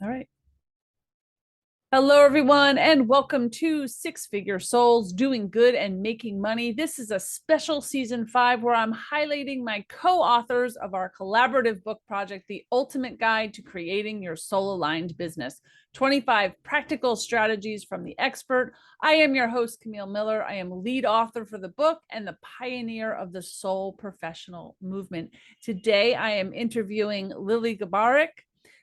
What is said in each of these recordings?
All right. Hello, everyone, and welcome to Six Figure Souls Doing Good and Making Money. This is a special season 5 where I'm highlighting my co-authors of our collaborative book project, The Ultimate Guide to Creating Your Soul-Aligned Business, 25 Practical Strategies from the Expert. I am your host, Camille Miller. I am lead author for the book and the pioneer of the soul professional movement. Today, I am interviewing Lily Gibarac.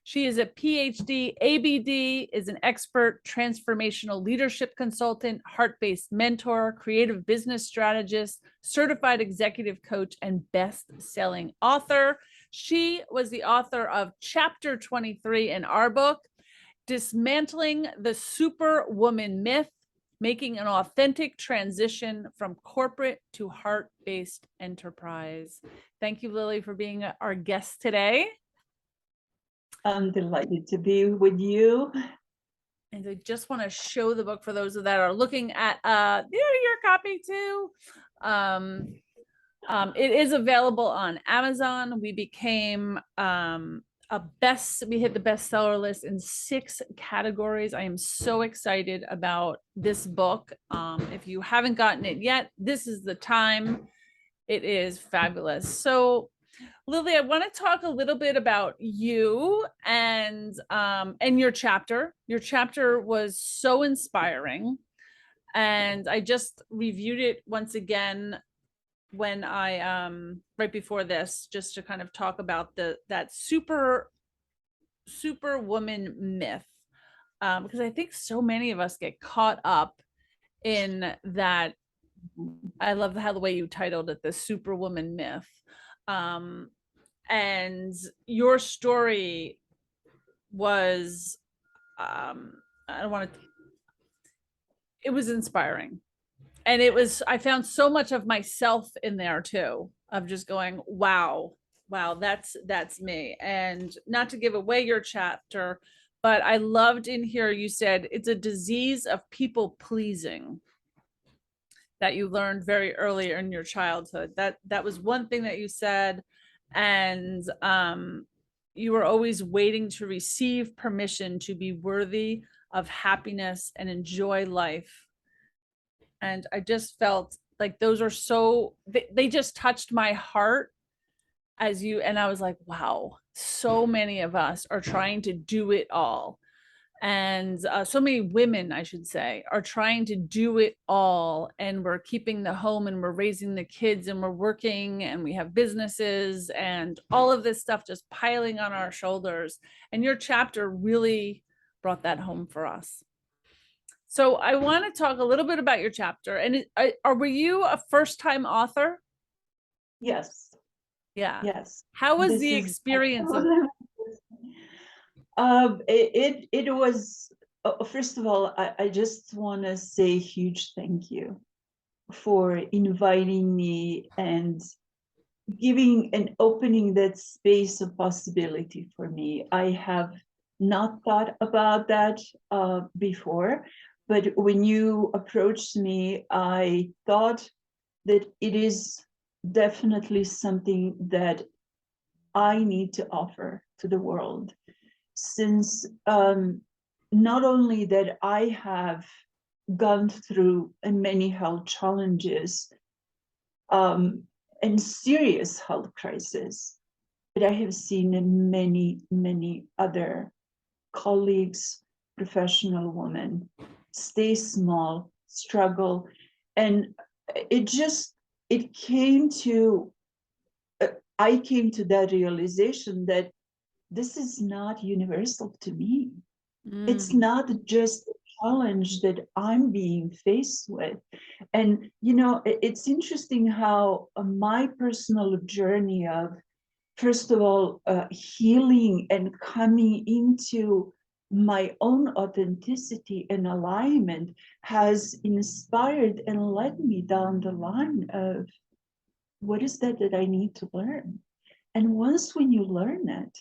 She is a Ph.D., ABD, is an expert transformational leadership consultant, heart-based mentor, creative business strategist, certified executive coach, and best-selling author. She was the author of Chapter 23 in our book, Dismantling the Superwoman Myth, Making an Authentic Transition from Corporate to Heart-Based Enterprise. Thank you, Lily, for being our guest today. I'm delighted to be with you. And I just want to show the book for those that are looking at your copy too. It is available on Amazon. We became we hit the bestseller list in 6 categories. I am so excited about this book. If you haven't gotten it yet, this is the time. It is fabulous. So Lily, I want to talk a little bit about you and your chapter. Your chapter was so inspiring, and I just reviewed it once again when I right before this, just to kind of talk about that superwoman myth, because I think so many of us get caught up in that. I love how the way you titled it, the superwoman myth. And your story was I don't want to, it was inspiring, and I found so much of myself in there too, of just going, wow, that's me. And not to give away your chapter, but I loved in here you said it's a disease of people pleasing that you learned very early in your childhood. That was one thing that you said. And you were always waiting to receive permission to be worthy of happiness and enjoy life. And I just felt like those are they just touched my heart and I was like, wow, so many of us are trying to do it all. And so many women, I should say, are trying to do it all, and we're keeping the home and we're raising the kids and we're working and we have businesses and all of this stuff just piling on our shoulders. And your chapter really brought that home for us. So I want to talk a little bit about your chapter. And were you a first-time author? Yes. Yeah. Yes. How was the experience of it was, first of all, I just want to say a huge thank you for inviting me and giving and opening that space of possibility for me. I have not thought about that before, but when you approached me, I thought that it is definitely something that I need to offer to the world, since not only that I have gone through many health challenges and serious health crises, but I have seen many other colleagues, professional women, stay small, struggle, and it came to I came to that realization that this is not universal to me. It's not just a challenge that I'm being faced with. And, it's interesting how my personal journey of, first of all, healing and coming into my own authenticity and alignment has inspired and led me down the line of what is that I need to learn? And once when you learn it,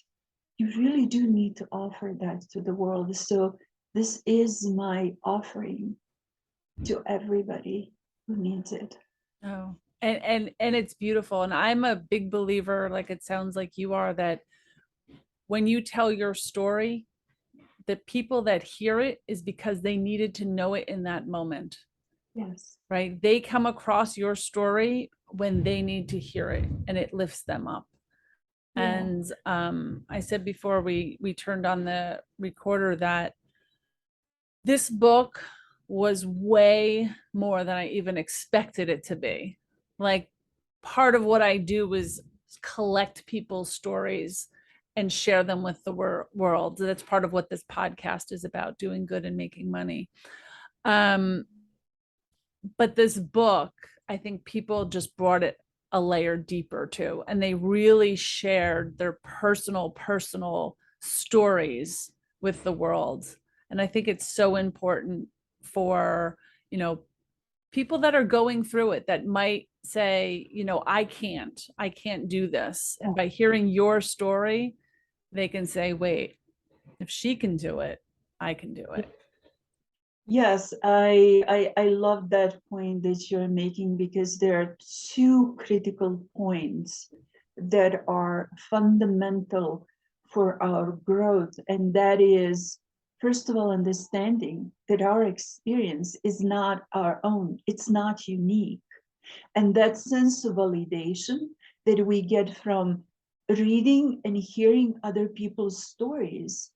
you really do need to offer that to the world. So this is my offering to everybody who needs it. Oh, and it's beautiful. And I'm a big believer, like it sounds like you are, that when you tell your story, the people that hear it is because they needed to know it in that moment, Yes. right? They come across your story when they need to hear it, and it lifts them up. Yeah. And I said before we turned on the recorder that this book was way more than I even expected it to be. Like, part of what I do is collect people's stories and share them with the world. That's part of what this podcast is about, doing good and making money. But this book, I think people just brought it a layer deeper too, and they really shared their personal stories with the world. And I think it's so important for, you know, people that are going through it, that might say, you know, I can't do this. And by hearing your story, they can say, wait, if she can do it, I can do it. Yes, I love that point that you're making, because there are two critical points that are fundamental for our growth. And that is, first of all, understanding that our experience is not our own, it's not unique. And that sense of validation that we get from reading and hearing other people's stories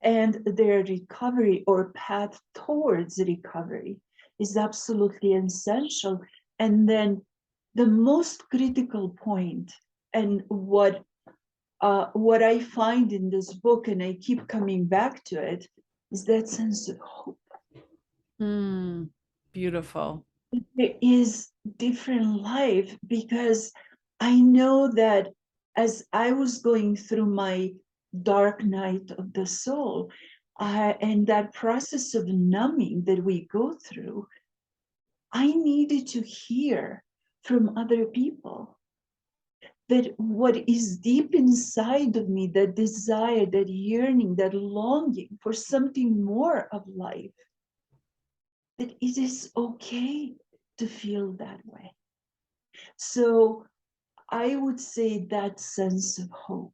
and their recovery or path towards recovery is absolutely essential. And then the most critical point, and what I find in this book, and I keep coming back to it, is that sense of hope. Beautiful. There is different life, because I know that as I was going through my dark night of the soul, and that process of numbing that we go through, I needed to hear from other people that what is deep inside of me, that desire, that yearning, that longing for something more of life, that it is okay to feel that way. So I would say that sense of hope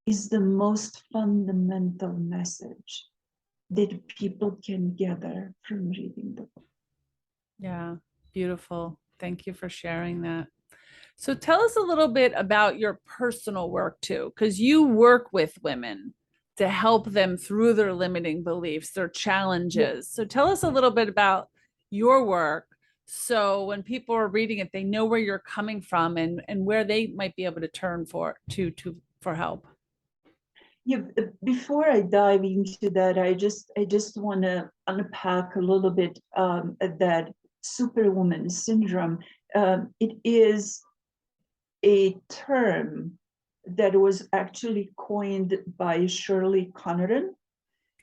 is the most fundamental message that people can gather from reading the book. Yeah, beautiful. Thank you for sharing that. So tell us a little bit about your personal work too, because you work with women to help them through their limiting beliefs, their challenges. So tell us a little bit about your work, so when people are reading it, they know where you're coming from, and where they might be able to turn for help. Yeah, before I dive into that, I just want to unpack a little bit that Superwoman syndrome. It is a term that was actually coined by Shirley Conneron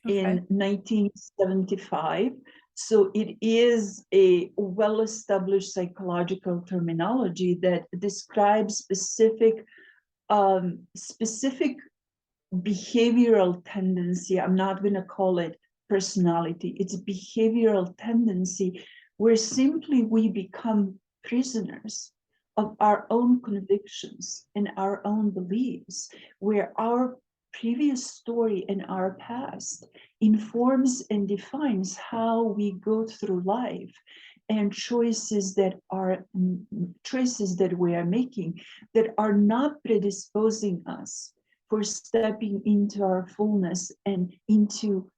Okay. in 1975. So it is a well-established psychological terminology that describes specific behavioral tendency. I'm not going to call it personality. It's behavioral tendency where simply we become prisoners of our own convictions and our own beliefs, where our previous story and our past informs and defines how we go through life, and choices that we are making that are not predisposing us for stepping into our fullness and into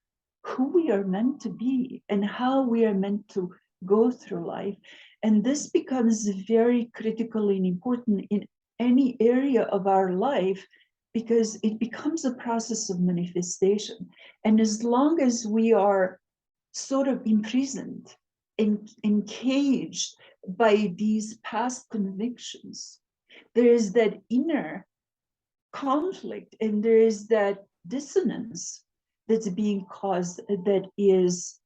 who we are meant to be and how we are meant to go through life. And this becomes very critical and important in any area of our life, because it becomes a process of manifestation. And as long as we are sort of imprisoned and encaged by these past convictions, there is that inner conflict, and there is that dissonance that's being caused, that is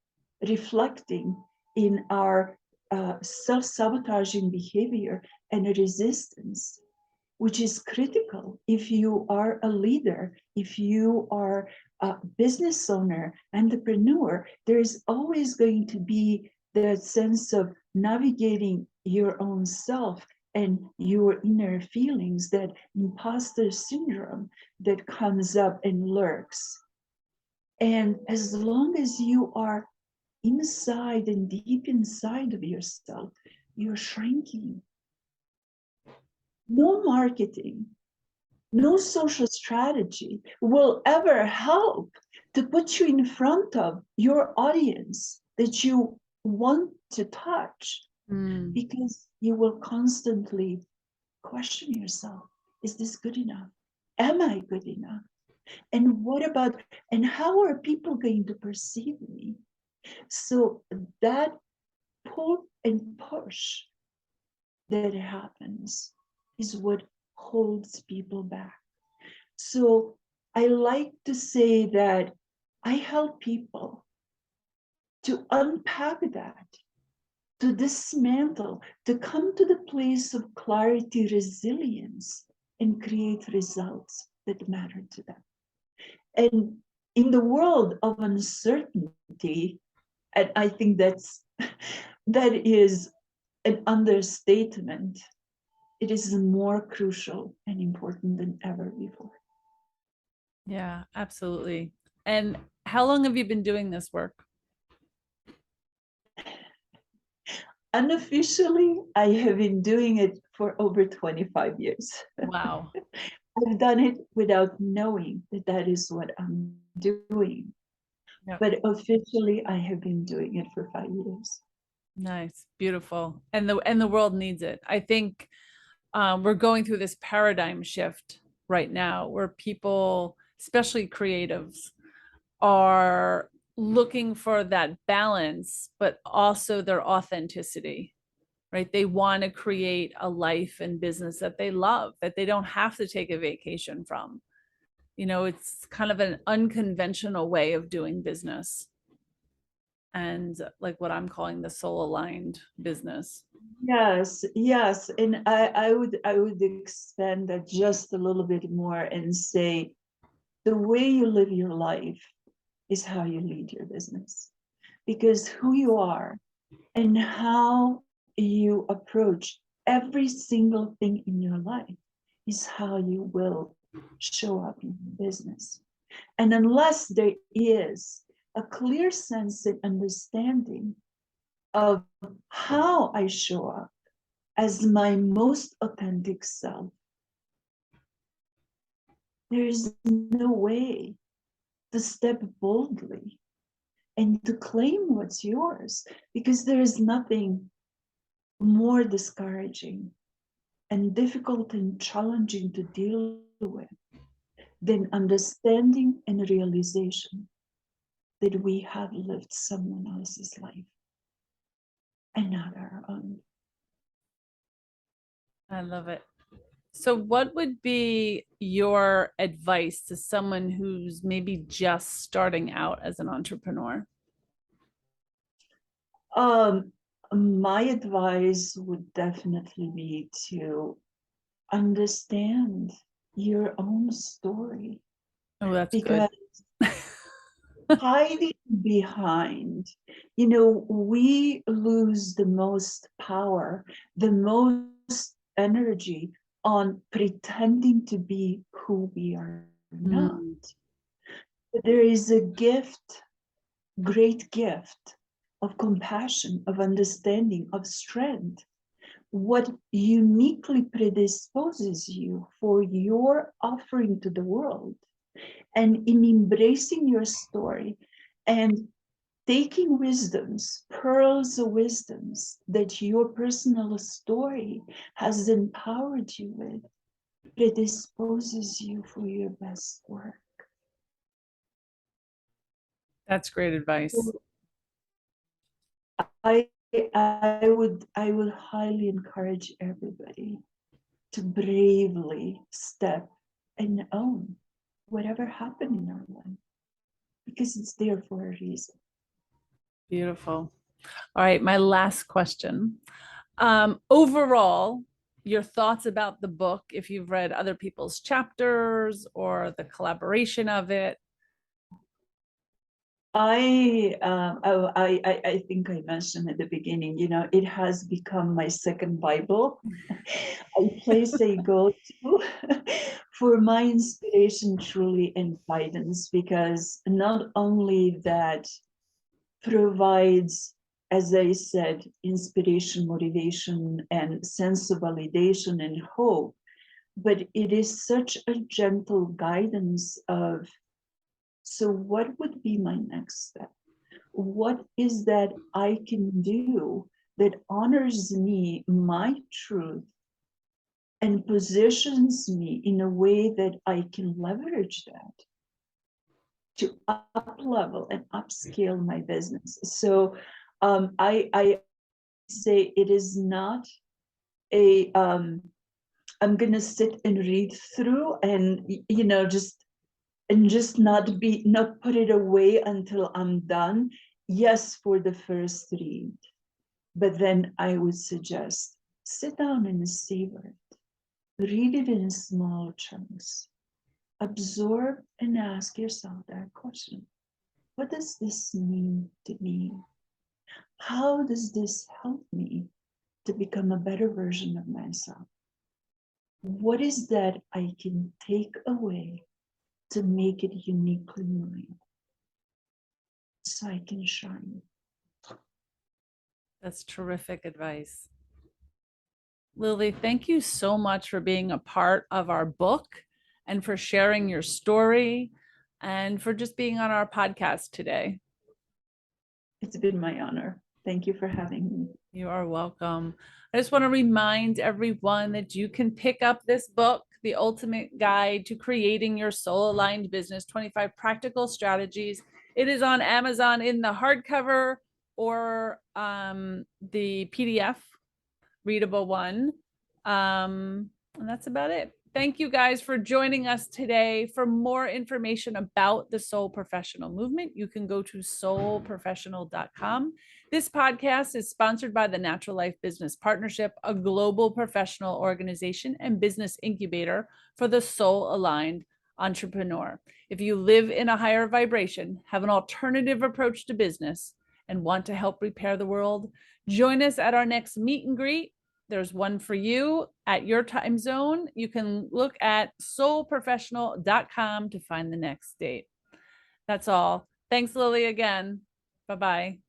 reflecting in our self-sabotaging behavior and resistance, which is critical if you are a leader, if you are a business owner, entrepreneur. There is always going to be that sense of navigating your own self and your inner feelings, that imposter syndrome that comes up and lurks. And as long as you are inside and deep inside of yourself, you're shrinking. No marketing, no social strategy will ever help to put you in front of your audience that you want to touch, Mm. because you will constantly question yourself. Is this good enough? Am I good enough? And what about, and how are people going to perceive me? So that pull and push that happens is what holds people back. So I like to say that I help people to unpack that, to dismantle, to come to the place of clarity, resilience, and create results that matter to them. And in the world of uncertainty, and I think that is an understatement, it is more crucial and important than ever before. Yeah, absolutely. And how long have you been doing this work? Unofficially, I have been doing it for over 25 years. Wow. I've done it without knowing that that is what I'm doing. Yep. But officially, I have been doing it for 5 years. Nice. Beautiful. And the world needs it. I think we're going through this paradigm shift right now where people, especially creatives, are looking for that balance, but also their authenticity, right? They want to create a life and business that they love, that they don't have to take a vacation from. You know, it's kind of an unconventional way of doing business. And like what I'm calling the soul aligned business. Yes, yes. And I would expand that just a little bit more and say the way you live your life is how you lead your business. Because who you are and how you approach every single thing in your life is how you will show up in business. And unless there is a clear sense and understanding of how I show up as my most authentic self, there is no way to step boldly and to claim what's yours, because there is nothing more discouraging and difficult and challenging to deal with than understanding and realization that we have lived someone else's life and not our own. I love it. So, what would be your advice to someone who's maybe just starting out as an entrepreneur? Um, my advice would definitely be to understand your own story, Oh, that's because good. hiding behind, we lose the most power, the most energy on pretending to be who we are not. Mm, But there is a gift, great gift of compassion, of understanding, of strength. What uniquely predisposes you for your offering to the world, and in embracing your story and taking wisdoms, pearls of wisdoms that your personal story has empowered you with, predisposes you for your best work. that's great advice. So I, I would highly encourage everybody to bravely step and own whatever happened in our life, because it's there for a reason. Beautiful. All right, my last question. Overall, your thoughts about the book, if you've read other people's chapters or the collaboration of it. I think I mentioned at the beginning, it has become my second Bible. A place I go to for my inspiration, truly, and guidance, because not only that provides, as I said, inspiration, motivation, and sense of validation and hope, but it is such a gentle guidance of, so what would be my next step? What is that I can do that honors me, my truth, and positions me in a way that I can leverage that to up level and upscale my business. So I say it is not I'm gonna sit and read through and just not put it away until I'm done. Yes, for the first read, but then I would suggest sit down and savor it. Read it in small chunks. Absorb and ask yourself that question. What does this mean to me? How does this help me to become a better version of myself? What is that I can take away to make it uniquely mine so I can shine? That's terrific advice. Lily, thank you so much for being a part of our book and for sharing your story and for just being on our podcast today. It's been my honor. Thank you for having me. You are welcome. I just want to remind everyone that you can pick up this book, The Ultimate Guide to Creating Your Soul Aligned Business, 25 Practical Strategies. It is on Amazon in the hardcover or the PDF readable one. And that's about it. Thank you guys for joining us today. For more information about the Soul Professional Movement, you can go to soulprofessional.com. This podcast is sponsored by the Natural Life Business Partnership, a global professional organization and business incubator for the soul aligned entrepreneur. If you live in a higher vibration, have an alternative approach to business, and want to help repair the world, join us at our next meet and greet. There's one for you at your time zone. You can look at soulprofessional.com to find the next date. That's all. Thanks, Lily, again. Bye-bye.